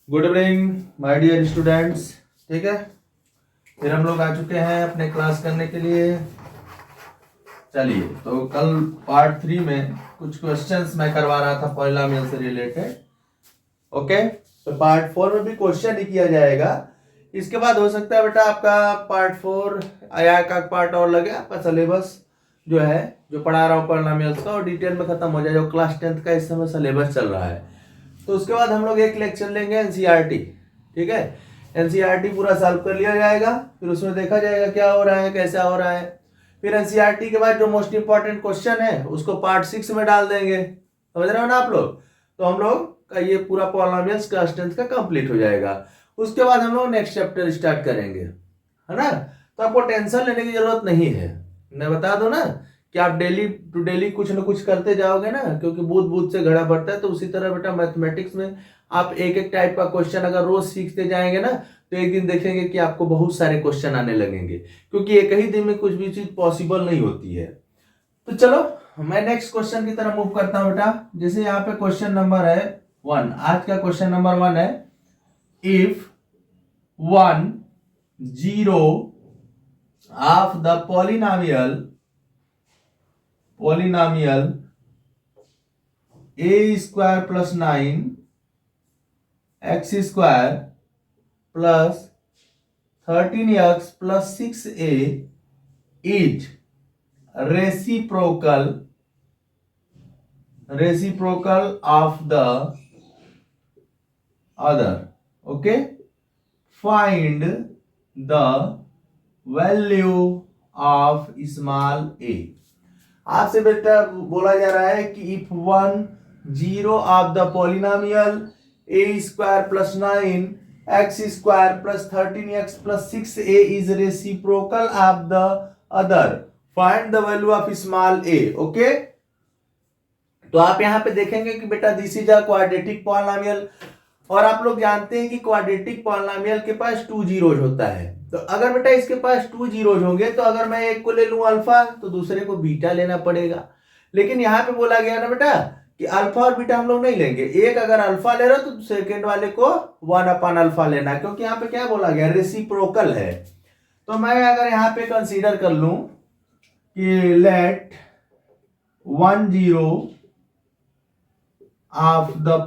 Good evening my dear students. ठीक है, फिर हम लोग आ चुके हैं अपने क्लास करने के लिए। चलिए, तो कल पार्ट 3 में कुछ क्वेश्चंस मैं करवा रहा था पॉलिनोमियल से रिलेटेड। ओके, तो पार्ट 4 में भी क्वेश्चन ही किया जाएगा। इसके बाद हो सकता है बेटा आपका पार्ट 4 या का पार्ट और लगे, आपका सिलेबस जो है जो पढ़ा रहा हूँ पॉलिनोमियल्स का और डिटेल में खत्म हो जाए। जो क्लास 10th का इस समय सिलेबस चल रहा है, तो उसके बाद हम लोग एक लेक्चर लेंगे एनसीईआरटी। ठीक है, एनसीईआरटी पूरा सॉल्व कर लिया जाएगा, फिर उसमें देखा जाएगा क्या हो रहा है, कैसा हो रहा है। फिर एनसीईआरटी के बाद जो मोस्ट इंपॉर्टेंट क्वेश्चन है उसको पार्ट 6 में डाल देंगे। समझ रहे हो ना आप लोग? तो हम लोग का ये पूरा पॉलिनोमियल्स क्लास 10th का कंप्लीट हो जाएगा। उसके बाद हम लोग नेक्स्ट चैप्टर स्टार्ट करेंगे, है ना। तो आपको टेंशन लेने की जरूरत नहीं है, मैं बता दूं ना कि आप डेली टू डेली कुछ ना कुछ करते जाओगे ना, क्योंकि बूंद बूंद से घड़ा भरता है। तो उसी तरह बेटा मैथमेटिक्स में आप एक एक टाइप का क्वेश्चन अगर रोज सीखते जाएंगे ना, तो एक दिन देखेंगे कि आपको बहुत सारे क्वेश्चन आने लगेंगे, क्योंकि एक ही दिन में कुछ भी चीज पॉसिबल नहीं होती है। तो चलो मैं नेक्स्ट क्वेश्चन की तरफ मूव करता हूं बेटा। जैसे यहाँ पे क्वेश्चन नंबर है 1, आज का क्वेश्चन नंबर 1 है, if 1 0 of the polynomial a square plus 9 x square plus 13x plus 6a is reciprocal of the other. Okay, find the value of small a. आपसे बेटा बोला जा रहा है कि if 1 0 of the polynomial a square plus 9 x square plus 13x plus 6a is reciprocal of the other, find the value of small a. Okay, तो आप यहां पे देखेंगे कि बेटा this is a quadratic polynomial, और आप लोग जानते हैं कि क्वाड्रेटिक पॉलिनोमियल के पास 2 जीरोज होता है। तो अगर बेटा इसके पास 2 जीरोज होंगे, तो अगर मैं एक को ले लूं अल्फा, तो दूसरे को बीटा लेना पड़ेगा। लेकिन यहां पे बोला गया ना बेटा कि अल्फा और बीटा हम लोग नहीं लेंगे। एक अगर अल्फा ले रहे हो तो सेकेंड वाले को 1 अपॉन अल्फा लेना, क्योंकि यहाँ पे क्या बोला गया, रेसिप्रोकल है। तो मैं अगर यहाँ पे कंसीडर कर लूं कि let 1 0 of the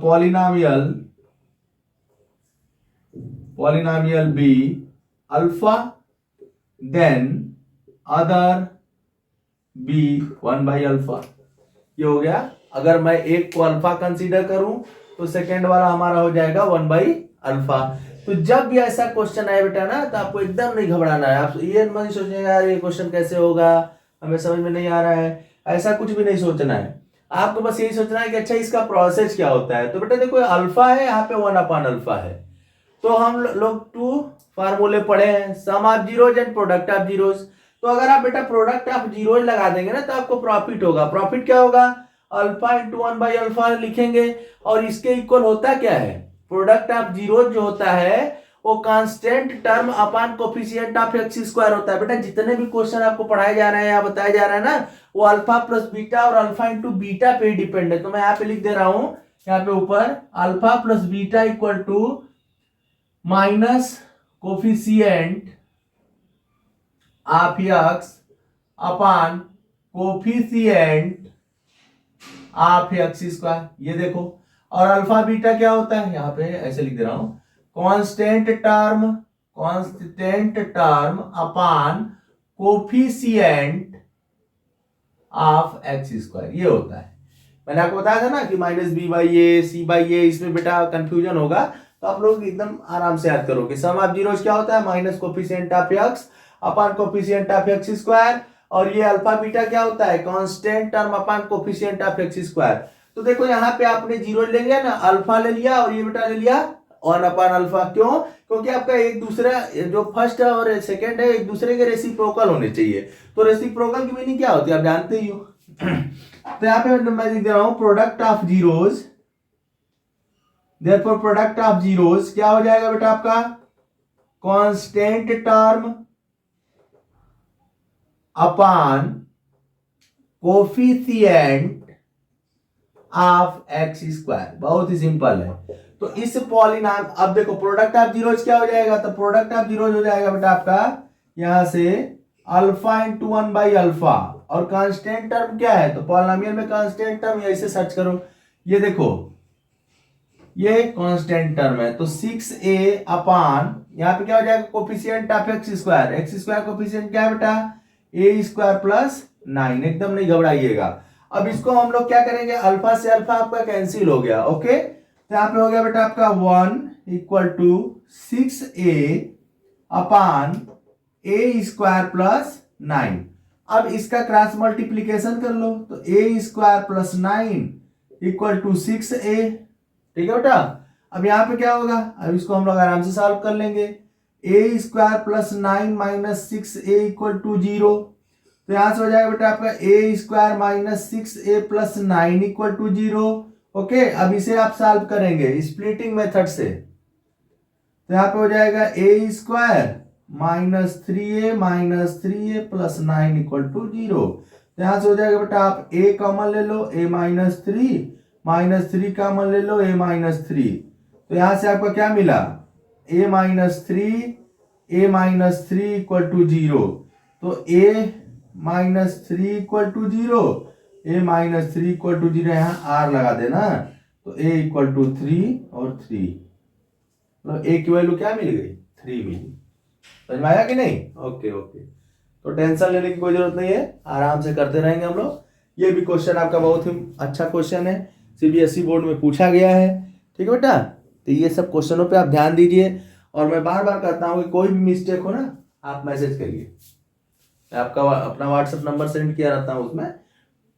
polynomial b alpha, then other b 1 by alpha। ये हो गया। अगर मैं एक को अल्फा कंसीडर करूं तो सेकेंड वाला हमारा हो जाएगा 1 by अल्फा। तो जब भी ऐसा क्वेश्चन आए बेटा ना, तो आपको एकदम नहीं घबराना है। आप ये मत सोचेंगे यार ये क्वेश्चन कैसे होगा, हमें समझ में नहीं आ रहा है, ऐसा कुछ भी नहीं सोचना है। आपको बस यही सोचना है कि अच्छा इसका प्रोसेस क्या होता है। तो बेटा देखो अल्फा है, यहाँ पे 1 अपॉन अल्फा है। तो हम लोग 2 फार्मूले पढ़े हैं, sum of zeros and product of zeros. तो अगर आप बेटा प्रोडक्ट ऑफ जीरोज लगा देंगे ना, तो आपको प्रॉफिट होगा। प्रॉफिट क्या होगा, अल्फा इंटू 1 बाई अल्फा लिखेंगे, और इसके इक्वल होता क्या है, प्रोडक्ट ऑफ जीरोज जो होता है वो constant term upon coefficient of x square होता है। बेटा जितने भी क्वेश्चन आपको पढ़ाए जा रहे हैं या बताया जा रहा है ना, वो अल्फा प्लस बीटा और अल्फा इंटू बीटा पे डिपेंड है। तो मैं यहाँ पे लिख दे रहा हूं, यहाँ पे ऊपर alpha plus beta equal to minus coefficient of x upon coefficient of x square. ये देखो, और अल्फा बीटा क्या होता है, यहां पे ऐसे लिख दे रहा हूं, constant term upon coefficient of x square, ये होता है। मैंने आपको बताया था ना कि minus b by a c by a, इसमें बेटा कंफ्यूजन होगा, तो आप लोग एकदम आराम से याद करोगे। सम ऑफ जीरोस क्या होता है, minus coefficient of x upon coefficient of x square, और ये अल्फा बीटा क्या होता है, constant term upon coefficient of x square. तो देखो यहाँ पे आपने जीरो ले लिया ना, अल्फा ले लिया, और ये बेटा ले लिया 1 अपॉन अल्फा। क्यों? क्योंकि आपका एक दूसरा जो फर्स्ट और सेकेंड है एक दूसरे के रेसिप्रोकल होने चाहिए। तो रेसिप्रोकल की मीनिंग क्या होती है आप जानते ही हो। तो यहाँ पे मैं लिख दे रहा हूं product of zeros, therefore product of zeros क्या हो जाएगा बेटा आपका, constant term upon coefficient of x square. बहुत ही सिंपल है। तो इस पॉलिनॉम, अब देखो प्रोडक्ट ऑफ जीरोज क्या हो जाएगा, तो प्रोडक्ट ऑफ जीरोज हो जाएगा बेटा आपका यहां से अल्फा इंटू 1 बाई अल्फा, और कांस्टेंट टर्म क्या है, तो पॉलिनोमियल में कांस्टेंट टर्म ऐसे सर्च करो, ये देखो ये कांस्टेंट टर्म है, तो 6a अपान यहाँ पे क्या हो जाएगा coefficient of x square coefficient क्या है बेटा a स्क्वायर प्लस 9, एकदम नहीं घबराइएगा। अब इसको हम लोग क्या करेंगे, अल्फा से अल्फा आपका कैंसिल हो गया, ओके, तो यहाँ पे हो गया बेटा आपका 1 equal to 6a upon a square plus 9। अब इसका क्रॉस मल्टीप्लीकेशन कर लो, तो a square plus 9 equal to 6a, ठीक है बेटा। अब यहाँ पे क्या होगा, अब इसको हम लोग आराम से सॉल्व कर लेंगे, a square plus 9 minus 6a equal to 0, तो यहां से हो जाएगा बेटा आपका a square minus 6a plus 9 equal to 0, okay. अब इसे आप सॉल्व करेंगे स्प्लिटिंग मेथड से, तो यहाँ पे हो जाएगा a square minus 3a plus 9 equal to 0, तो यहां से हो जाएगा बेटा आप a कॉमन ले लो, a माइनस 3 कॉमन ले लो, a माइनस 3, तो यहां से आपका क्या मिला a माइनस 3 इक्वल टू 0, तो a minus 3 equal to 0, a minus 3 equal to 0, यहाँ r लगा देना, तो a इक्वल टू 3 और 3, मतलब a की वैल्यू क्या मिल गई 3 मिली, समझ में आया कि नहीं, ओके ओके। तो टेंशन लेने की कोई जरूरत नहीं है, आराम से करते रहेंगे हम लोग। ये भी क्वेश्चन आपका बहुत ही अच्छा क्वेश्चन है, सीबीएसई बोर्ड में पूछा गया है, ठीक है बेटा। तो ये सब क्वेश्चनों पे आप ध्यान दीजिए, और मैं बार बार कहता हूँ कि कोई भी मिस्टेक हो ना आप मैसेज करिए, आपका अपना व्हाट्सएप नंबर सेंड किया रहता हूँ उसमें,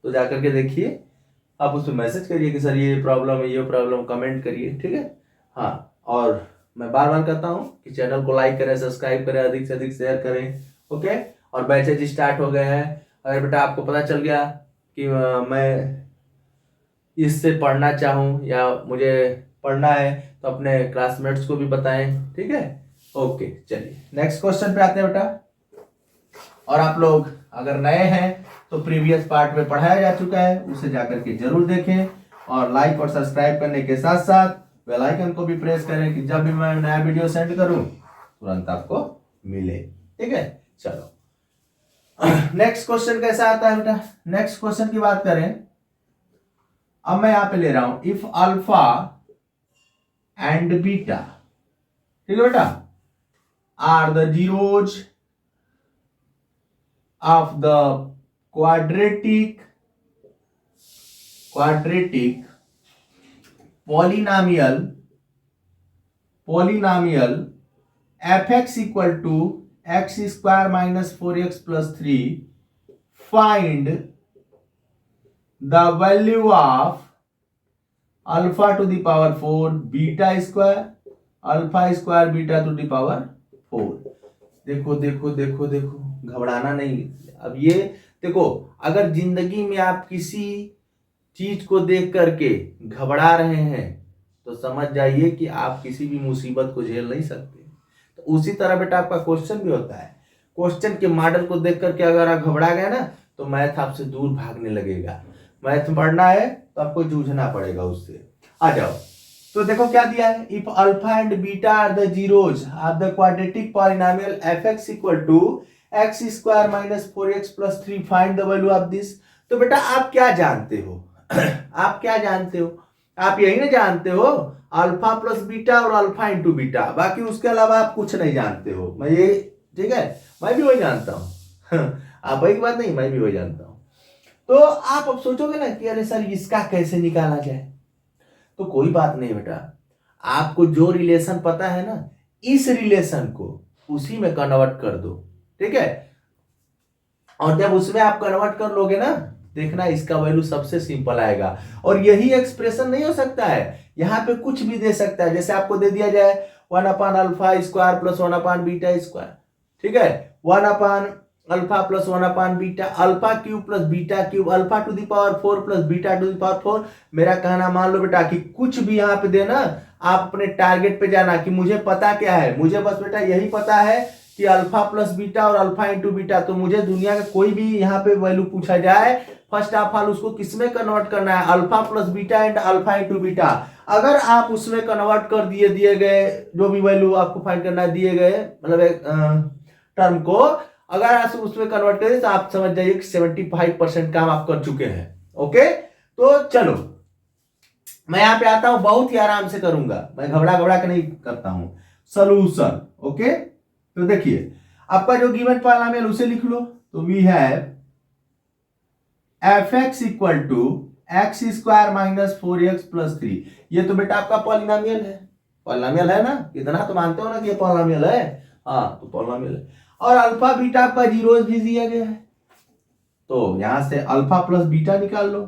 तो जाकर के देखिए, आप उसमें मैसेज करिए कि सर ये प्रॉब्लम है, ये प्रॉब्लम, कमेंट करिए, ठीक है। हाँ, और मैं बार बार कहता हूँ कि चैनल को लाइक करें, सब्सक्राइब करें, अधिक से अधिक शेयर करें, ओके। और बैचेज स्टार्ट हो गए हैं, अगर बेटा आपको पता चल गया कि मैं इससे पढ़ना चाहूँ या मुझे पढ़ना है, तो अपने क्लासमेट्स को भी बताएं, ठीक है, ओके। चलिए नेक्स्ट क्वेश्चन पे आते हैं बेटा। और आप लोग अगर नए हैं तो प्रीवियस पार्ट में पढ़ाया जा चुका है, उसे जाकर के जरूर देखें, और लाइक और सब्सक्राइब करने के साथ साथ बेल आइकन को भी प्रेस करें कि जब भी मैं नया वीडियो सेंड करूं तुरंत आपको मिले, ठीक है। चलो नेक्स्ट क्वेश्चन कैसा आता है बेटा, नेक्स्ट क्वेश्चन की बात करें, अब मैं यहां पे ले रहा हूं इफ अल्फा एंड बीटा, ठीक है बेटा, are the zeros of the quadratic polynomial fx equal to x square minus 4x plus 3, find the value of alpha to the power 4 beta square alpha square beta to the power 4। देखो देखो देखो देखो, घबराना नहीं। अब ये देखो, अगर जिंदगी में आप किसी चीज को देख करके घबरा रहे हैं तो समझ जाइए कि आप किसी भी मुसीबत को झेल नहीं सकते। तो उसी तरह बेटा आपका क्वेश्चन भी होता है, क्वेश्चन के मॉडल को देख करके अगर आप घबरा गए ना तो मैथ आपसे दूर भागने लगेगा। मैथ पढ़ना है तो आपको जूझना पड़ेगा उससे। आ जाओ, तो देखो क्या दिया है, if alpha and beta are the zeros of the quadratic polynomial fx equal to x square minus 4x plus 3, find the value of this. तो बेटा आप क्या जानते हो आप क्या जानते हो, आप यही ना जानते हो अल्फा प्लस बीटा और अल्फा इंटू बीटा, बाकी उसके अलावा आप कुछ नहीं जानते हो। मैं ये, ठीक है, मैं भी वही जानता हूँ आप वही बात नहीं, मैं भी वही जानता हूँ। तो आप अब सोचोगे ना कि अरे सर इसका कैसे निकाला जाए, तो कोई बात नहीं बेटा, आपको जो रिलेशन पता है ना, इस रिलेशन को उसी में कन्वर्ट कर दो, ठीक है। और जब उसमें आप कन्वर्ट कर लोगे ना, देखना इसका वैल्यू सबसे सिंपल आएगा। और यही एक्सप्रेशन नहीं हो सकता है, यहाँ पे कुछ भी दे सकता है। जैसे आपको दे दिया जाए 1 upon alpha square plus 1 upon beta square, ठीक है, 1 upon alpha plus 1 upon beta, alpha cube plus beta cube, alpha two the power 4 plus beta two the power 4। मेरा कहना मान लो बेटा कि कुछ भी यहाँ पे देना, आप अपने टारगेट पे जाना कि मुझे पता क्या है, मुझे बस बेटा यही पता है कि अल्फा प्लस बीटा और अल्फा इंटू बीटा, तो मुझे दुनिया का कोई भी यहाँ पे वैल्यू पूछा जाए, फर्स्ट ऑफ ऑल उसको किसमें कन्वर्ट करना है, alpha plus beta and alpha into beta. अगर आप उसमें कन्वर्ट कर दिए गए जो भी वैल्यू आपको फाइंड करना है दिए गए मतलब एक टर्म को अगर आप उसमें कन्वर्ट करें तो आप समझ जाइए कि 75% काम आप कर चुके हैं। ओके, तो चलो मैं यहां पे आता हूं, बहुत ही आराम से करूंगा, मैं घबरा के नहीं करता हूं। सॉल्यूशन, ओके, तो देखिए आपका जो गिवन पॉलिनोमियल उसे लिख लो, तो we have fx equal to x square minus 4x plus 3। ये तो बेटा आपका पॉलिनोमियल है ना, इतना तो मानते हो ना कि ये पॉलिनोमियल है, हाँ तो पॉलिनोमियल है। और अल्फा बीटा आपका जीरोस भी दिया गया है, तो यहां से अल्फा प्लस बीटा निकाल लो।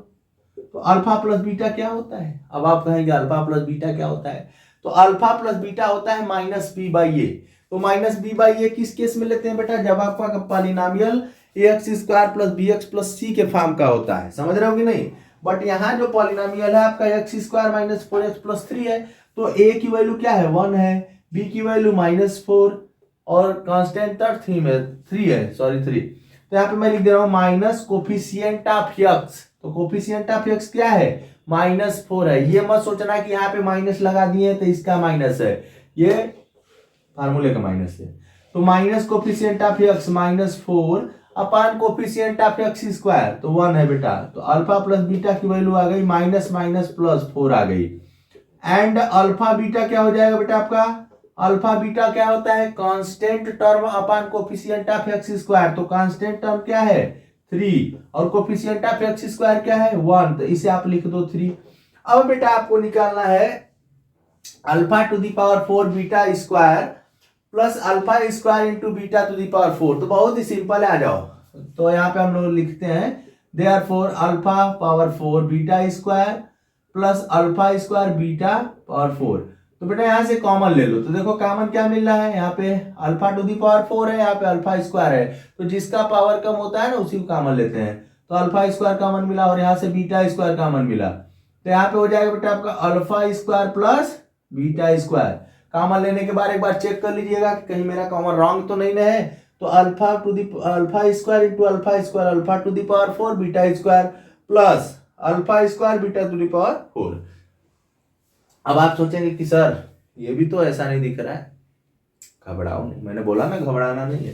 तो अल्फा प्लस बीटा क्या होता है, अब आप कहेंगे अल्फा प्लस बीटा क्या होता है, तो अल्फा प्लस बीटा होता है माइनस बी बाई ए। तो माइनस बी बाई ए किस केस में लेते हैं बेटा, जब आपका polynomial x square plus b x plus c के फॉर्म का होता है, समझ रहे हो कि नहीं। बट यहाँ जो पॉलिनोमियल है आपका x square minus 4x plus 3 है, तो ए की वैल्यू क्या है 1 है, बी की वैल्यू -4 और कांस्टेंट 3 है, सॉरी 3। तो यहाँ पे मैं लिख दे रहा हूँ माइनस कोफिशिएंट ऑफ एक्स, तो कोफिशिएंट ऑफ एक्स क्या है -4 है। ये मत सोचना कि यहाँ पे माइनस लगा दिए तो इसका माइनस है, ये फार्मूले का माइनस है। तो minus coefficient of x -4 upon coefficient of x square, तो 1 है बेटा। तो अल्फा प्लस बीटा की वैल्यू आ गई माइनस माइनस प्लस 4 आ गई। एंड अल्फा बीटा क्या हो जाएगा बेटा आपका, अल्फा बीटा क्या होता है constant term upon coefficient of x square, तो कांस्टेंट टर्म क्या है 3 और कोफिशिएंट ऑफ एक्स स्क्वायर क्या है 1, तो इसे आप लिख दो 3। अब बेटा आपको निकालना है alpha two the power 4 beta square plus alpha square into beta two the power 4। तो बहुत ही सिंपल है, आ जाओ। तो यहाँ पे हम लोग लिखते हैं therefore alpha power 4 beta square plus alpha square beta power 4। तो बेटा यहाँ से कॉमन ले लो, तो देखो कॉमन क्या मिल रहा है, यहाँ पे अल्फा टू दी पावर 4 है, यहाँ पे अल्फा स्क्वायर है, तो जिसका पावर कम होता है ना उसी को कॉमन लेते हैं। तो अल्फा स्क्वायर कॉमन मिला और यहाँ से बीटा स्क्वायर कॉमन मिला, तो यहाँ पे हो जाएगा बेटा आपका alpha square plus beta square. Common लेने के बाद एक बार चेक कर लीजिएगा कि कहीं मेरा कॉमन रॉन्ग तो नहीं है। तो alpha square into alpha square alpha to the power 4 beta square plus alpha square beta to the power 4। अब आप सोचेंगे कि सर ये भी तो ऐसा नहीं दिख रहा है, घबराओ नहीं, मैंने बोला ना घबराना नहीं है।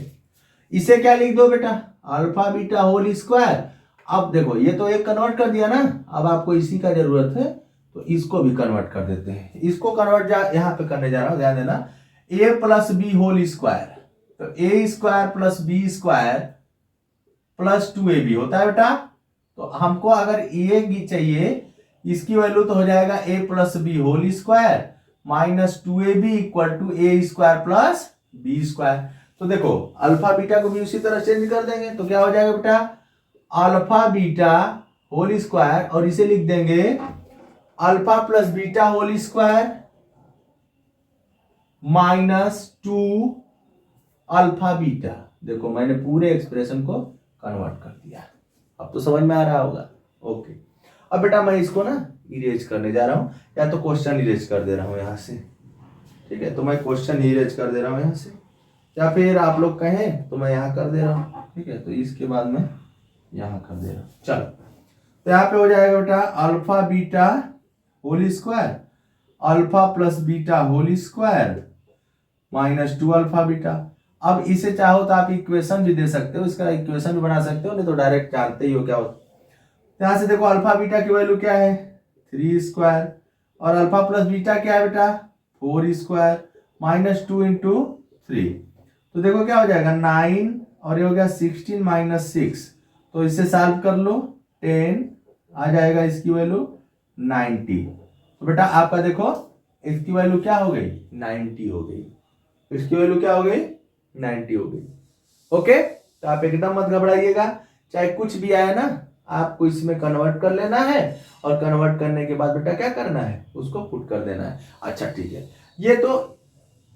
इसे क्या लिख दो बेटा अल्फा बीटा होल स्क्वायर। अब देखो ये तो एक कन्वर्ट कर दिया ना, अब आपको इसी का जरूरत है, तो इसको भी कन्वर्ट कर देते हैं। इसको कन्वर्ट यहाँ पे करने जा रहा हूं, ध्यान देना, a plus b whole square, तो a square plus b square plus 2ab होता है बेटा। तो हमको अगर ए की चाहिए, इसकी वैल्यू तो हो जाएगा a plus b whole square minus 2ab equal to a square plus b square. तो देखो अल्फा बीटा को भी उसी तरह चेंज कर देंगे, तो क्या हो जाएगा बेटा अल्फा बीटा होल स्क्वायर और इसे लिख देंगे alpha plus beta whole square -2 alpha beta. देखो मैंने पूरे एक्सप्रेशन को कन्वर्ट कर दिया, अब तो समझ में आ रहा होगा। ओके, अब बेटा मैं इसको ना इरेज करने जा रहा हूं, या तो क्वेश्चन इरेज कर दे रहा हूं यहां से, ठीक है। तो मैं क्वेश्चन इरेज कर दे रहा हूं यहां से, या फिर आप लोग कहें तो मैं यहां कर दे रहा हूं, ठीक है। तो इसके बाद मैं यहां कर दे रहा हूं, चलो। तो यहाँ पे हो जाएगा बेटा alpha beta whole square alpha plus beta whole square -2 alpha beta. अब इसे चाहो तो आप इक्वेशन भी दे सकते हो, इसका इक्वेशन भी बना सकते हो, नहीं तो डायरेक्ट जानते ही हो क्या होता है। यहां से देखो अल्फा बीटा की वैल्यू क्या है 3 स्क्वायर और अल्फा प्लस बीटा क्या है बेटा 4 स्क्वायर -2 इंटू 3। तो देखो क्या हो जाएगा 9 और ये हो गया 16 -6, तो इसे सॉल्व कर लो 10 आ जाएगा, इसकी वैल्यू 90। तो बेटा आपका देखो इसकी वैल्यू क्या हो गई 90 हो गई, इसकी वैल्यू क्या हो गई 90 हो गई। ओके, तो आप एकदम मत घबराइएगा, चाहे कुछ भी आए ना आपको इसमें कन्वर्ट कर लेना है, और कन्वर्ट करने के बाद बेटा क्या करना है उसको पुट कर देना है। अच्छा ठीक है, ये तो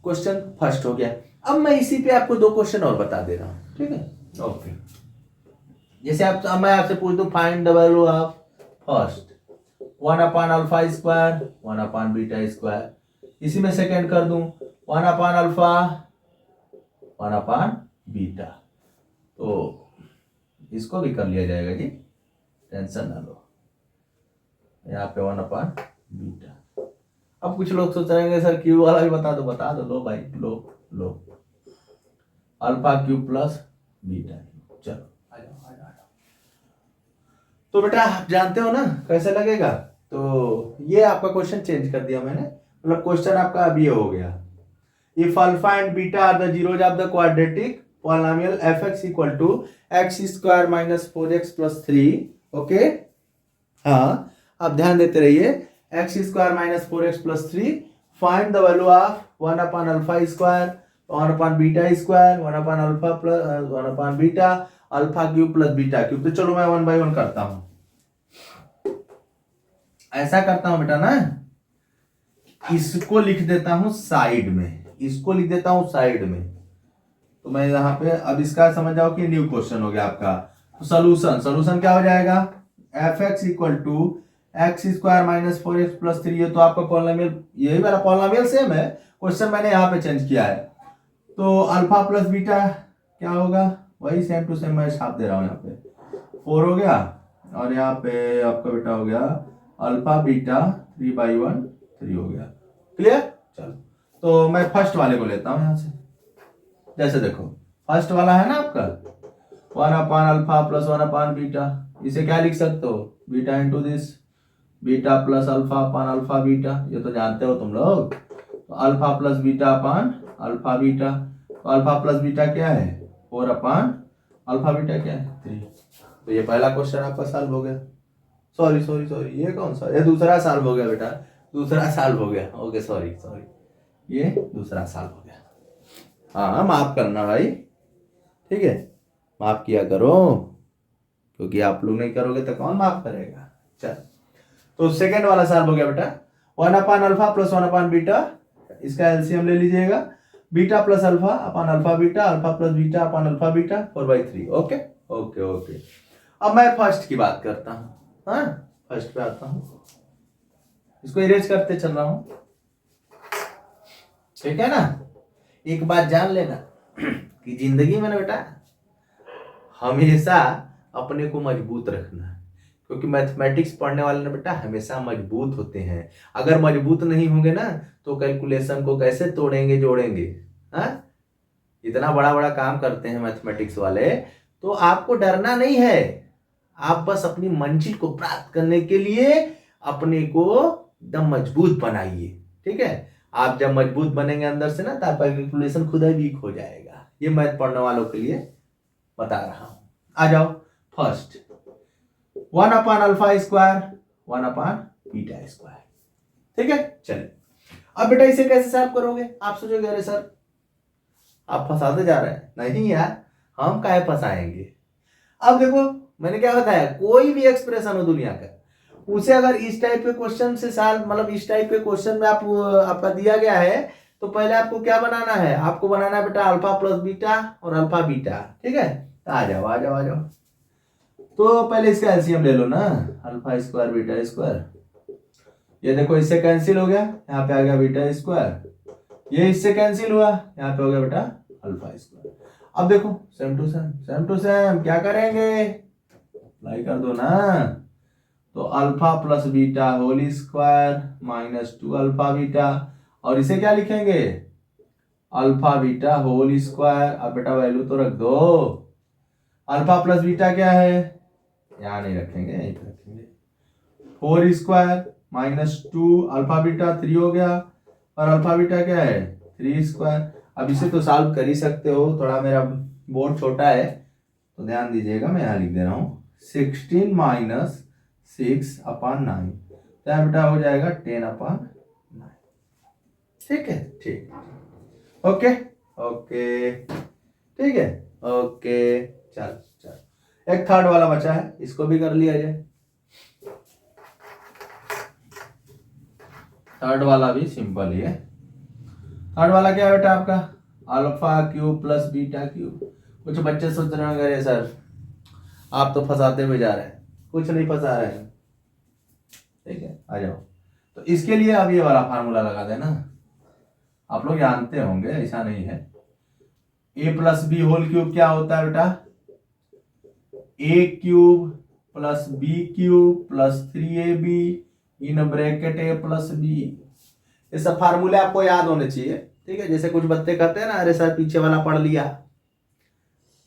क्वेश्चन फर्स्ट हो गया। अब मैं इसी पे आपको 2 क्वेश्चन और बता दे रहा हूं, ठीक है। ओके, जैसे आप मैं आपसे पूछ दूं find the value of first 1 upon alpha square 1 upon beta square, इसी में सेकंड कर दूं 1 अपान अल्फा 1 अपान बीटा। तो इसको भी कर लिया जाएगा जी, टेंशन ना लो। यहाँ पे 1 अपान बीटा। अब कुछ लोग सोच रहे हैं सर क्यू वाला भी बता दो, बता दो। लो भाई, लो alpha cube plus beta cube. चलो आ जाओ। तो बेटा आप जानते हो ना कैसे लगेगा। तो ये आपका क्वेश्चन चेंज कर दिया मैंने, मतलब क्वेश्चन आपका अभी हो गया। If alpha and beta are the zeros of the quadratic polynomial fx equal to x square minus 4x plus 3। Okay, हाँ आप ध्यान देते रहिए। X square minus 4x plus 3, find the value of 1 upon alpha square, 1 upon beta square, 1 upon alpha plus 1 upon beta, alpha cube plus beta cube. तो चलो मैं 1 bye 1 करता हूं। ऐसा करता हूं बेटा ना, इसको लिख देता हूं साइड में, इसको लिख देता हूं साइड में। तो मैं यहाँ पे अब इसका समझ जाओ कि न्यू क्वेश्चन हो गया आपका। तो सॉल्यूशन क्या हो जाएगा, fx equal to x square minus 4x plus 3। ये तो आपका पॉलिनोमियल, यही वाला पॉलिनोमियल सेम है, क्वेश्चन मैंने यहाँ पे चेंज किया है। तो अल्फा प्लस बीटा क्या होगा, वही सेम टू सेम मैं छाप दे रहा हूँ। यहाँ पे 4 हो गया और यहाँ पे आपका बेटा हो गया अल्फा बीटा 3/1 3 हो गया। क्लियर। चलो तो मैं फर्स्ट वाले को लेता हूँ यहाँ से। जैसे देखो फर्स्ट वाला है ना आपका 1 upon alpha plus 1 upon beta. इसे क्या लिख सकते हो, beta into this, beta plus alpha upon alpha beta. ये तो जानते हो तुम लोग। तो अल्फा प्लस बीटा अपान अल्फा बीटा। तो अल्फा प्लस बीटा क्या है 4 अपान अल्फा बीटा क्या है 3। तो ये पहला क्वेश्चन आपका सॉल्व हो गया। सॉरी ये कौन सा, ये दूसरा सॉल्व हो गया बेटा, दूसरा सॉल्व हो गया। ओके सॉरी ये दूसरा सॉल्व हो गया। हाँ माफ करना भाई, ठीक है, माफ किया करो, क्योंकि आप लोग नहीं करोगे तो कौन माफ करेगा। चल तो सेकंड वाला सॉल्व हो गया बेटा, 1 upon alpha plus 1 upon beta, इसका एलसीएम ले लीजिएगा, बीटा प्लस अल्फा अपान alpha beta, alpha plus beta अपान alpha beta 4/3। Okay okay okay. अब मैं फर्स्ट की बात करता हूँ। हाँ फर्स्ट पे आता हूँ, इसको इरेज करते चल रहा हूँ, ठीक है ना। एक बात जान लेना कि जिंदगी में ना बेटा हमेशा अपने को मजबूत रखना है, क्योंकि मैथमेटिक्स पढ़ने वाले ना बेटा हमेशा मजबूत होते हैं। अगर मजबूत नहीं होंगे ना तो कैलकुलेशन को कैसे तोड़ेंगे जोड़ेंगे। हाँ इतना बड़ा बड़ा काम करते हैं मैथमेटिक्स वाले। तो आपको डरना नहीं है, आप बस अपनी मंजिल को प्राप्त करने के लिए अपने को एकदम मजबूत बनाइए, ठीक है। आप जब मजबूत बनेंगे अंदर से ना तो आपका कैलकुलेशन खुद ही वीक हो जाएगा। ये मैथ पढ़ने वालों के लिए बता रहा हूं। आ जाओ first, 1 upon alpha square 1 upon beta square, ठीक है। चलिए अब बेटा इसे कैसे सॉल्व करोगे। आप सोचोगे अरे सर आप फंसाते जा रहे हैं। नहीं यार, हम काहे फंसाएंगे। अब देखो मैंने क्या बताया, कोई भी एक्सप्रेशन हो दुनिया का, उसे अगर इस टाइप के क्वेश्चन से सॉल्व, मतलब इस टाइप के क्वेश्चन में आपका दिया गया है तो पहले आपको क्या बनाना है, आपको बनाना है बेटा अल्फा प्लस बीटा और अल्फा बीटा, ठीक है। आ जाओ। तो पहले इसका एलसीएम ले लो ना, अल्फा स्क्वायर बीटा स्क्वायर। ये देखो इससे कैंसिल हो गया, यहाँ पे आ गया बीटा स्क्वायर, ये इससे कैंसिल हुआ, यहाँ पे हो गया बेटा अल्फा स्क्वायर। अब देखो सेम टू सेम क्या करेंगे, अप्लाई कर दो ना। तो alpha plus beta whole square minus 2 alpha beta, और इसे क्या लिखेंगे अल्फा बीटा होल स्क्वायर। अब बेटा वैल्यू तो रख दो, अल्फा प्लस बीटा क्या है, यहाँ नहीं रखेंगे, यहीं पे रखेंगे, 4 स्क्वायर माइनस 2 अल्फा बीटा 3 हो गया, और अल्फा बीटा क्या है 3 स्क्वायर। अब इसे तो सॉल्व कर ही सकते हो, थोड़ा मेरा बोर्ड छोटा है तो ध्यान दीजिएगा, मैं यहाँ लिख दे रहा हूँ 16 माइनस 6 अपान 9, तो यहाँ बेटा हो जाएगा 10 अपान 9, ठीक है। ठीक ओके ठीक है ओके। चल एक थर्ड वाला बचा है, इसको भी कर लिया जाए। थर्ड वाला भी सिंपल ही है। थर्ड वाला क्या है बेटा आपका alpha cube plus beta cube. कुछ बच्चे सोच रहे होंगे अरे सर आप तो फंसाते हुए जा रहे हैं, कुछ नहीं फंसा रहे हैं, ठीक है। आ जाओ, तो इसके लिए अब ये वाला फार्मूला लगा देना, आप लोग जानते होंगे, ऐसा नहीं है। A plus b whole cube क्या होता है बेटा, a cube plus b cube plus 3ab in bracket a plus b. ये सब फार्मूले आपको याद होने चाहिए, ठीक है। जैसे कुछ बच्चे कहते हैं ना, अरे सर पीछे वाला पढ़ लिया,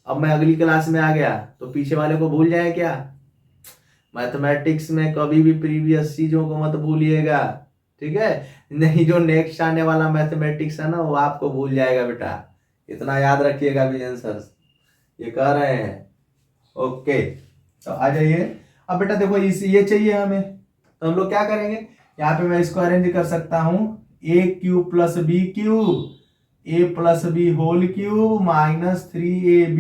अब मैं अगली क्लास में आ गया तो पीछे वाले को भूल जाए क्या। मैथमेटिक्स में कभी भी प्रीवियस चीजों को मत भूलिएगा, ठीक है, नहीं जो नेक्स्ट आने वाला मैथमेटिक्स है ना वो आपको भूल जाएगा बेटा, इतना याद रखिएगा विजय सर ये कह रहे हैं। ओके तो आ जाइए। अब बेटा देखो इस ये चाहिए हमें, तो हम लोग क्या करेंगे, यहाँ पे मैं इसको अरेंज कर सकता हूं, a cube plus b cube a plus b whole cube minus 3ab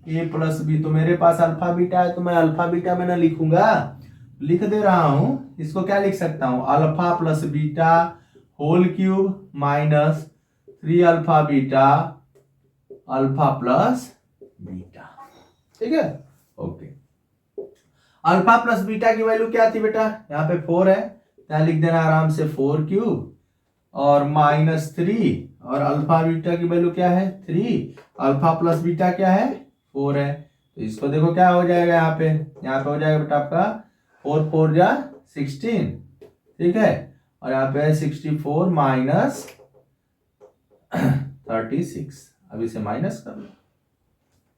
a plus b. तो मेरे पास अल्फा बीटा है तो मैं अल्फा बीटा में ना लिखूंगा, लिख दे रहा हूं, इसको क्या लिख सकता हूं, alpha plus beta whole cube minus 3 alpha beta alpha plus beta, ठीक है। ओके अल्फा प्लस बीटा की वैल्यू क्या थी बेटा, यहाँ पे 4 है, यहाँ लिख देना आराम से 4 क्यूब और माइनस 3, और अल्फा बीटा की वैल्यू क्या है 3, अल्फा प्लस बीटा क्या है 4 है। तो इसको देखो क्या हो जाएगा, यहाँ पे हो जाएगा बेटा आपका 4 4 जा 16, ठीक है, और यहाँ पे 64 माइनस 36। अब इसे माइनस कर लो,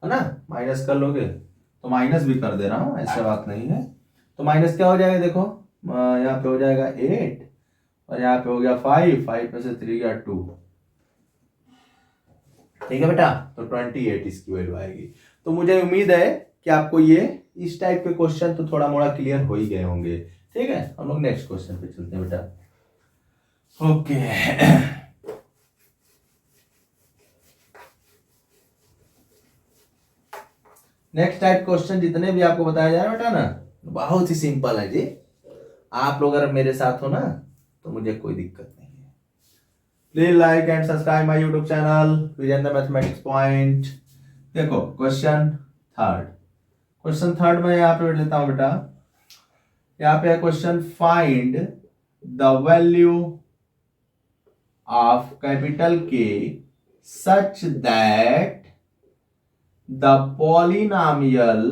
है ना, माइनस कर लोगे तो माइनस भी कर दे रहा हूं, ऐसा बात नहीं है। तो माइनस क्या हो जाएगा देखो, यहाँ पे हो जाएगा 8 और यहाँ पे हो गया 5 में से 3 गया 2, ठीक है बेटा। तो 28 इसकी वैल्यू आएगी। तो मुझे उम्मीद है कि आपको ये इस टाइप के क्वेश्चन तो थोड़ा मोड़ा क्लियर हो ही गए होंगे, ठीक है। हम लोग नेक्स्ट क्वेश्चन पे चलते हैं बेटा। ओके नेक्स्ट टाइप क्वेश्चन जितने भी आपको बताया जा रहा है बेटा ना बहुत ही सिंपल है जी, आप लोग अगर मेरे साथ हो ना तो मुझे कोई दिक्कत नहीं है। Please like and subscribe my YouTube channel Vijendra mathematics point. देखो क्वेश्चन थर्ड में यहाँ पे लेता हूं बेटा, यहाँ पे question find the value of capital K such that the polynomial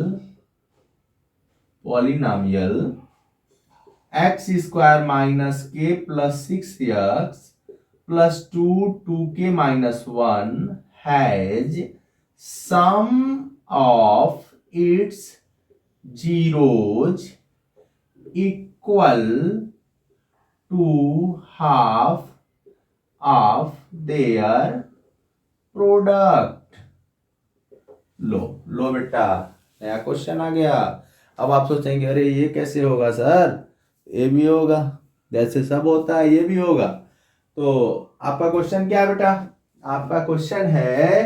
x square minus k plus 6x plus 2k minus 1 has sum of its zeros equal to half of their product। लो बेटा नया question आ गया। अब आप सोचेंगे अरे ये कैसे होगा सर, ये भी होगा, जैसे सब होता है ये भी होगा। तो आपका क्वेश्चन क्या है बेटा, आपका क्वेश्चन है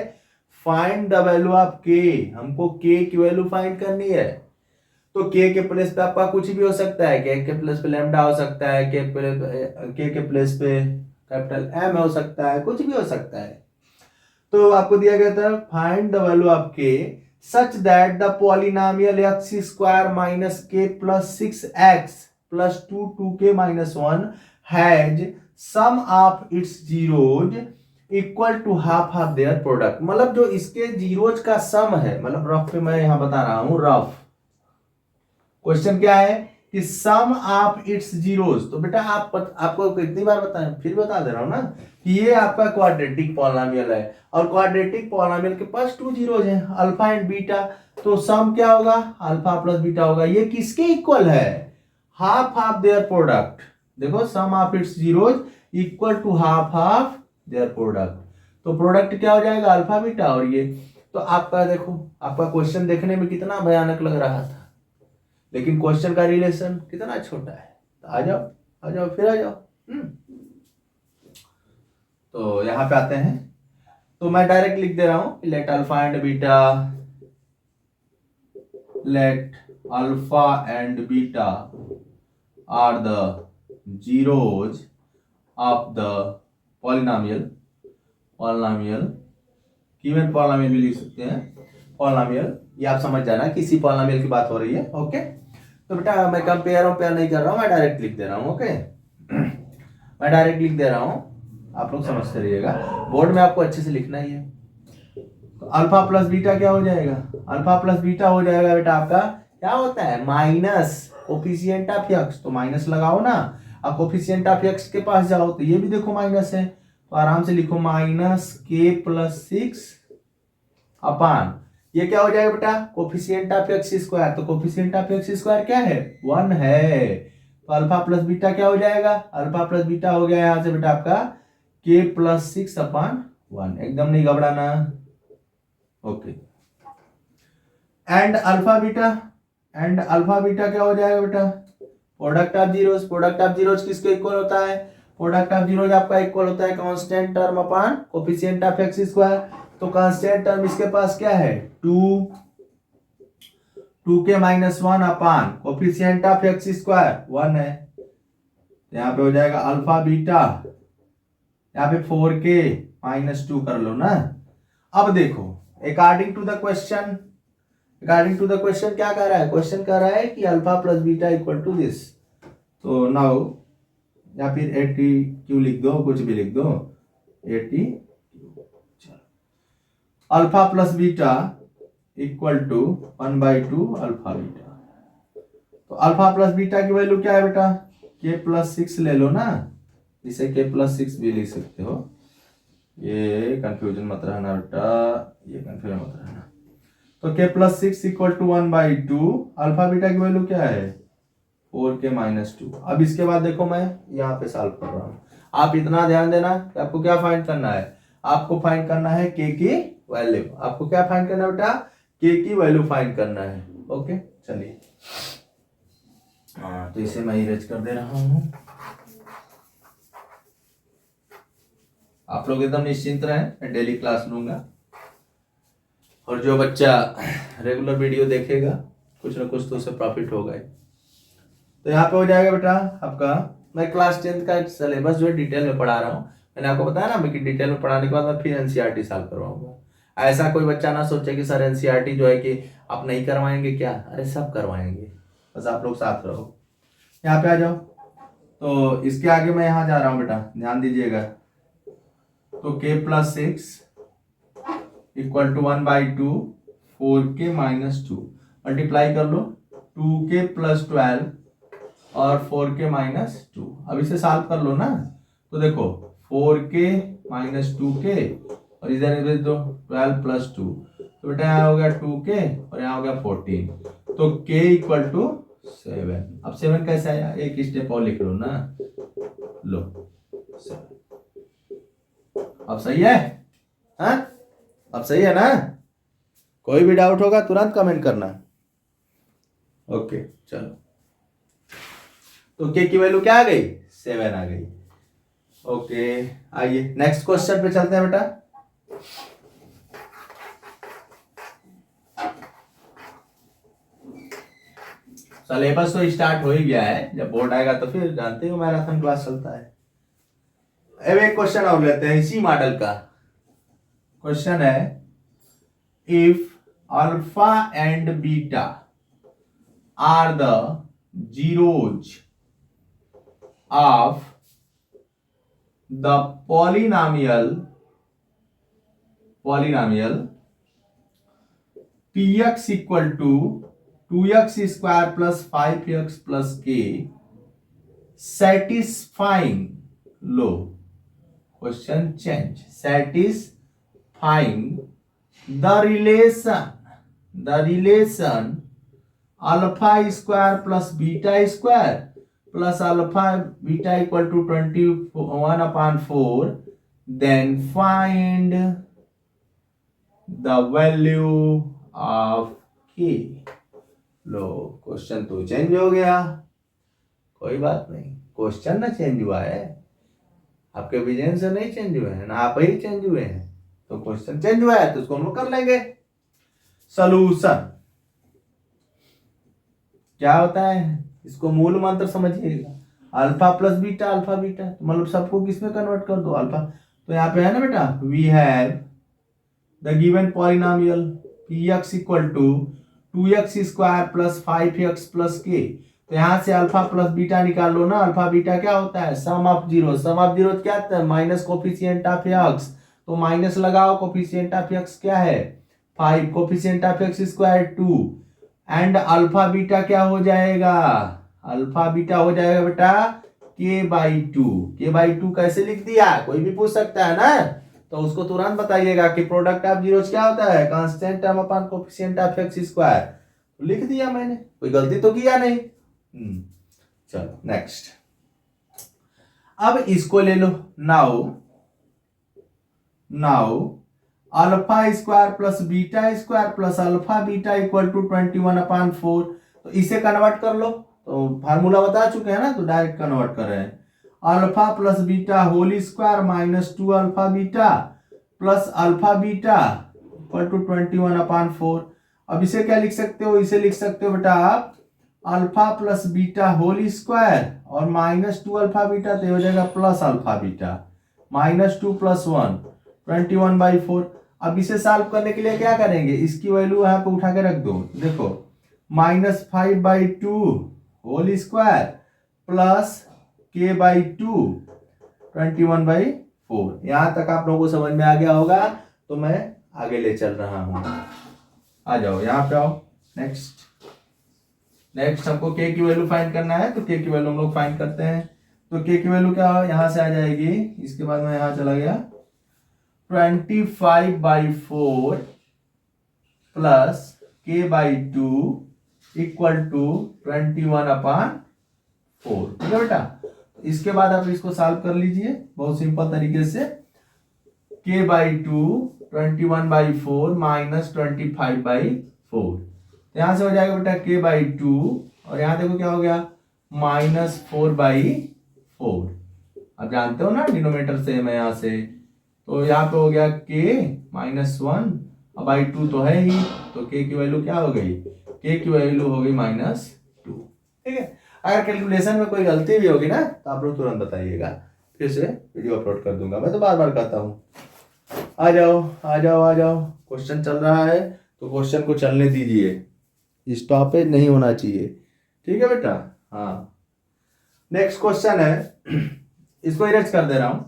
फाइंड द वैल्यू ऑफ के। हमको के की वैल्यू फाइंड करनी है। तो के प्लेस पे आपका कुछ भी हो सकता है, के प्लेस पे लैम्डा हो सकता है, के प्लेस पे कैपिटल एम हो सकता है, कुछ भी हो सकता है। तो आपको दिया गया था find the value of k such that the polynomial x square minus k plus 6x plus 2k minus 1 has sum of its zeros equal to half of their product. मतलब जो इसके जीरोज का सम है, मतलब रफ पे मैं यहां बता रहा हूं, रफ क्वेश्चन क्या है कि सम ऑफ इट्स जीरोज। तो बेटा आपको कितनी बार बताएं, फिर बता दे रहा हूं ना कि ये आपका क्वाड्रेटिक पॉलिनोमियल है और क्वाड्रेटिक पॉलिनोमियल के पास 2 जीरोज हैं, अल्फा एंड बीटा। तो सम क्या होगा, अल्फा प्लस बीटा होगा। ये किसके इक्वल है, हाफ ऑफ देयर प्रोडक्ट। देखो sum of its zeros equal to half of their product. तो प्रोडक्ट क्या हो जाएगा, अल्फा बीटा। और ये तो आपका देखो, आपका क्वेश्चन देखने में कितना भयानक लग रहा था, लेकिन क्वेश्चन का रिलेशन कितना छोटा है। तो आ जाओ फिर आ जाओ। तो यहां पे आते हैं, तो मैं डायरेक्ट लिख दे रहा हूं let alpha and beta are the zeros of the polynomial given polynomial भी लिख सकते हैं, पॉलिनोमियल ये आप समझ जाना किसी पॉलिनोमियल की बात हो रही है। ओके तो बेटा मैं कंपेयर नहीं कर रहा हूं, मैं डायरेक्ट लिख दे रहा हूं। ओके मैं डायरेक्ट लिख दे रहा हूं, आप लोग समझते रहिएगा, बोर्ड में आपको अच्छे से लिखना ही है। तो अल्फा प्लस बीटा क्या हो जाएगा, अल्फा प्लस बीटा हो जाएगा बेटा आपका क्या होता है माइनस कोफिशिएंट ऑफ एक्स, तो माइनस लगाओ ना, अब कोफिशिएंट ऑफ एक्स के पास जाओ तो ये भी देखो माइनस है, तो आराम से लिखो माइनस के प्लस 6 अपान ये क्या हो जाएगा बेटा कोफिशिएंट ऑफ एक्स स्क्वायर, तो कोफिशिएंट ऑफ एक्स स्क्वायर क्या है 1 है, तो अल्फा प्लस बीटा क्या हो जाएगा, अल्फा प्लस बीटा हो गया यहां से बेटा आपका के प्लस 6 अपान 1, एकदम नहीं घबराना। ओके एंड अल्फा बीटा क्या हो जाएगा बेटा product of zeros, product of zeros किसके इक्वल होता है, प्रोडक्ट ऑफ जीरोस आपका इक्वल होता है constant term upon coefficient of x square, तो कांस्टेंट टर्म इसके पास क्या है 2 के minus 1 upon coefficient of x square 1 है, यहाँ पे हो जाएगा अल्फा बीटा, यहाँ पे 4 के माइनस 2 कर लो ना। अब देखो अकॉर्डिंग टू द क्वेश्चन क्या कह रहा है, क्वेश्चन कह रहा है कि alpha plus beta equal to this, तो नाउ या फिर 80 क्यू लिख दो, कुछ भी लिख दो 80 alpha plus beta equal to 1/2 alpha beta, तो अल्फा प्लस बीटा की वैल्यू क्या है बेटा के प्लस 6 ले लो ना, इसे के प्लस 6 भी लिख सकते हो, ये कंफ्यूजन मत रहना बेटा, ये कंफ्यूजन मत रहना, तो के plus 6 equal to 1/2 alpha beta की वैल्यू क्या है 4 के माइनस 2। अब इसके बाद देखो मैं यहाँ पे सॉल्व कर रहा हूँ, आप इतना ध्यान देना कि आपको क्या फाइंड करना है, आपको फाइंड करना है के की वैल्यू, आपको क्या फाइंड करना है बेटा के की वैल्यू फाइंड करना है। ओके चलिए तो इसे मैं इरेज कर दे रहा हूं, आप लोग एकदम निश्चिंत रहें, मैं डेली क्लास लूंगा और जो बच्चा रेगुलर वीडियो देखेगा कुछ ना कुछ तो उसे प्रॉफिट होगा ही। तो यहाँ पे हो जाएगा बेटा आपका, मैं क्लास 10 का सिलेबस जो है डिटेल में पढ़ा रहा हूँ, मैंने आपको बताया ना कि डिटेल में पढ़ाने के बाद मैं फिर एनसीईआरटी सॉल्व करवाऊंगा, ऐसा कोई बच्चा ना सोचे कि सर एनसीईआरटी जो है कि आप नहीं करवाएंगे क्या, अरे सब करवाएंगे, बस आप लोग साथ रहो। यहाँ पे आ जाओ, तो इसके आगे मैं यहाँ जा रहा हूँ बेटा, ध्यान दीजिएगा, तो के प्लस 6 इक्वल टू 1/2 4 के माइनस 2, मल्टीप्लाई कर लो 2 के प्लस 12 और 4 के माइनस 2, अब इसे सॉल्व कर लो ना, तो देखो 4 के माइनस 2 के और इधर भेज दो 12 प्लस 2, तो बेटा यहाँ हो गया 2 के और यहाँ हो गया 14, तो k इक्वल टू 7। अब 7 कैसे आया, एक स्टेप और लिख लो ना, लो 7। अब सही है, हाँ अब सही है ना, कोई भी डाउट होगा तुरंत कमेंट करना। ओके चलो, तो k की वैल्यू क्या आ गई 7 आ गई। ओके आइए नेक्स्ट क्वेश्चन पे चलते हैं बेटा। सिलेबस तो स्टार्ट हो ही गया है, जब बोर्ड आएगा तो फिर जानते हो मैराथन क्लास चलता है। अब एक क्वेश्चन और लेते हैं इसी मॉडल का, क्वेश्चन है if alpha and beta are the zeros of the polynomial px equal to 2x square plus 5x plus k satisfying low question change, satisfying the relation alpha square plus beta square plus alpha beta equal to 21/4, then find the value of k। Low question तो change हो गया, कोई बात नहीं, question ना change हुआ है, आपके विजन से नहीं चेंज हुए हैं ना, आप ही चेंज हुए हैं, तो क्वेश्चन चेंज हुआ है तो उसको हम लोग कर लेंगे। सॉल्यूशन क्या होता है, इसको मूल मंत्र समझिएगा, alpha plus beta alpha beta, तो मतलब सबको किसमें कन्वर्ट कर दो अल्फा, तो यहाँ पे है ना बेटा we have the given polynomial px equal to 2x square plus 5x plus k, तो यहाँ से अल्फा प्लस बीटा निकाल लो ना, अल्फा बीटा क्या होता है sum of zero, sum of zero क्या होता है माइनस कोफिशिएंट ऑफ x तो माइनस लगाओ, कोफिशिएंट ऑफ एक्स क्या है 5, coefficient of x square 2 and alpha beta क्या हो जाएगा, अल्फा बीटा हो जाएगा बेटा k/2। k/2 कैसे लिख दिया, कोई भी पूछ सकता है ना, तो उसको तुरंत बताइएगा कि प्रोडक्ट ऑफ जीरोस क्या होता है, constant term upon coefficient of x square. लिख दिया मैंने, कोई गलती तो किया नहीं। चलो नेक्स्ट, अब इसको ले लो। Now alpha square plus beta square plus alpha beta equal to 21/4, तो इसे कन्वर्ट कर लो। तो फार्मूला बता चुके हैं ना, तो डायरेक्ट कन्वर्ट कर रहे हैं। Alpha plus beta whole square minus 2 alpha beta plus alpha beta equal to 21/4। अब इसे क्या लिख सकते हो, इसे लिख सकते हो बेटा आप alpha plus beta whole square और माइनस 2 अल्फा बीटा, तो हो जाएगा प्लस अल्फा बीटा -2 + 1 21/4। अब इसे सॉल्व करने के लिए क्या करेंगे, इसकी वैल्यू यहाँ पे उठा के रख दो। देखो -5/2 होल स्क्वायर प्लस k/2 21/4। यहां तक आप लोगों को समझ में आ गया होगा, तो मैं आगे ले चल रहा हूं। आ जाओ यहाँ पे आओ। नेक्स्ट हमको k की वैल्यू फाइंड करना है, तो k की वैल्यू हम लोग फाइंड करते हैं। तो k की वैल्यू क्या यहां से आ जाएगी, इसके बाद मैं यहां चला गया 25/4 प्लस k/2 इक्वल टू 21/4। ठीक है बेटा, इसके बाद आप इसको सॉल्व कर लीजिए बहुत सिंपल तरीके से। k/2 21/4 माइनस 25/4, यहां से हो जाएगा बेटा k/2 और यहां देखो क्या हो गया -4/4। अब जानते हो ना डिनोमिनेटर सेम है यहां से, तो यहाँ पे हो गया k -1 अब by2 तो है ही, तो k की वैल्यू क्या हो गई, k की वैल्यू हो गई -2। ठीक है, अगर कैलकुलेशन में कोई गलती भी होगी ना तो आप लोग तुरंत बताइएगा, फिर से वीडियो अपलोड कर दूंगा। मैं तो बार बार कहता हूँ। आ जाओ आ जाओ आ जाओ, क्वेश्चन चल रहा है तो क्वेश्चन को चलने दीजिए, स्टॉपेज नहीं होना चाहिए। ठीक है बेटा, हाँ। नेक्स्ट क्वेश्चन है, इसको इरेज कर दे रहा हूं।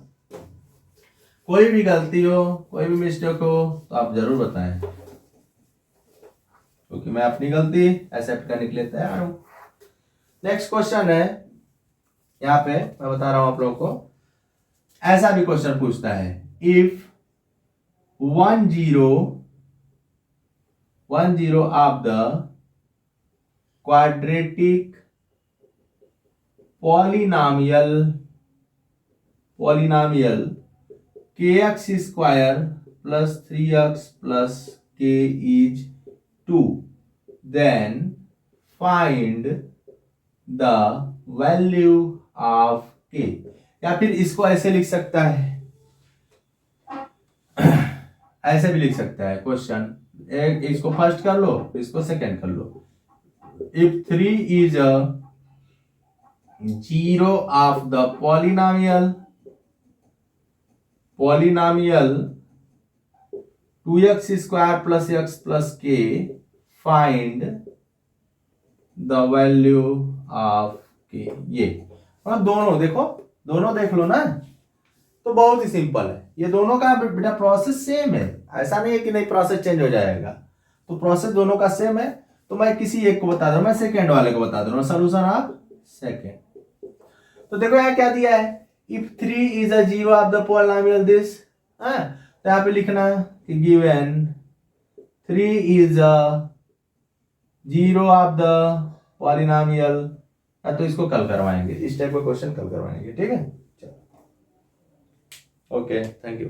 कोई भी गलती हो, कोई भी मिस्टेक हो तो आप जरूर बताएं, क्योंकि मैं अपनी गलती एक्सेप्ट करने के लिए तैयार हूं। नेक्स्ट क्वेश्चन है, यहां पे मैं बता रहा हूं आप लोगों को, ऐसा भी क्वेश्चन पूछता है, if 10 of the quadratic polynomial kx square plus 3x plus k is 2, then find the value of k। या फिर इसको ऐसे लिख सकता है, ऐसे भी लिख सकता है क्वेश्चन। एक इसको फर्स्ट कर लो, इसको सेकंड कर लो। If 3 is a 0 of the polynomial 2x square plus x plus k, find the value of k। ये दोनों देखो, दोनों देख लो ना, तो बहुत ही सिंपल है। ये दोनों का बेटा प्रोसेस सेम है, ऐसा नहीं है कि नहीं प्रोसेस चेंज हो जाएगा, तो प्रोसेस दोनों का सेम है। तो मैं किसी एक को बता दूं, मैं सेकेंड वाले को बता दूं, सोल्यूशन ऑफ सेकेंड। तो देखो यहाँ क्या दिया है, if 3 is a 0 of the polynomial this, तो यहाँ पे लिखना कि given 3 is a 0 of the polynomial, तो इसको कल करवाएंगे, इस टाइप का क्वेश्चन कल करवाएंगे। ठीक है, ओके, थैंक यू।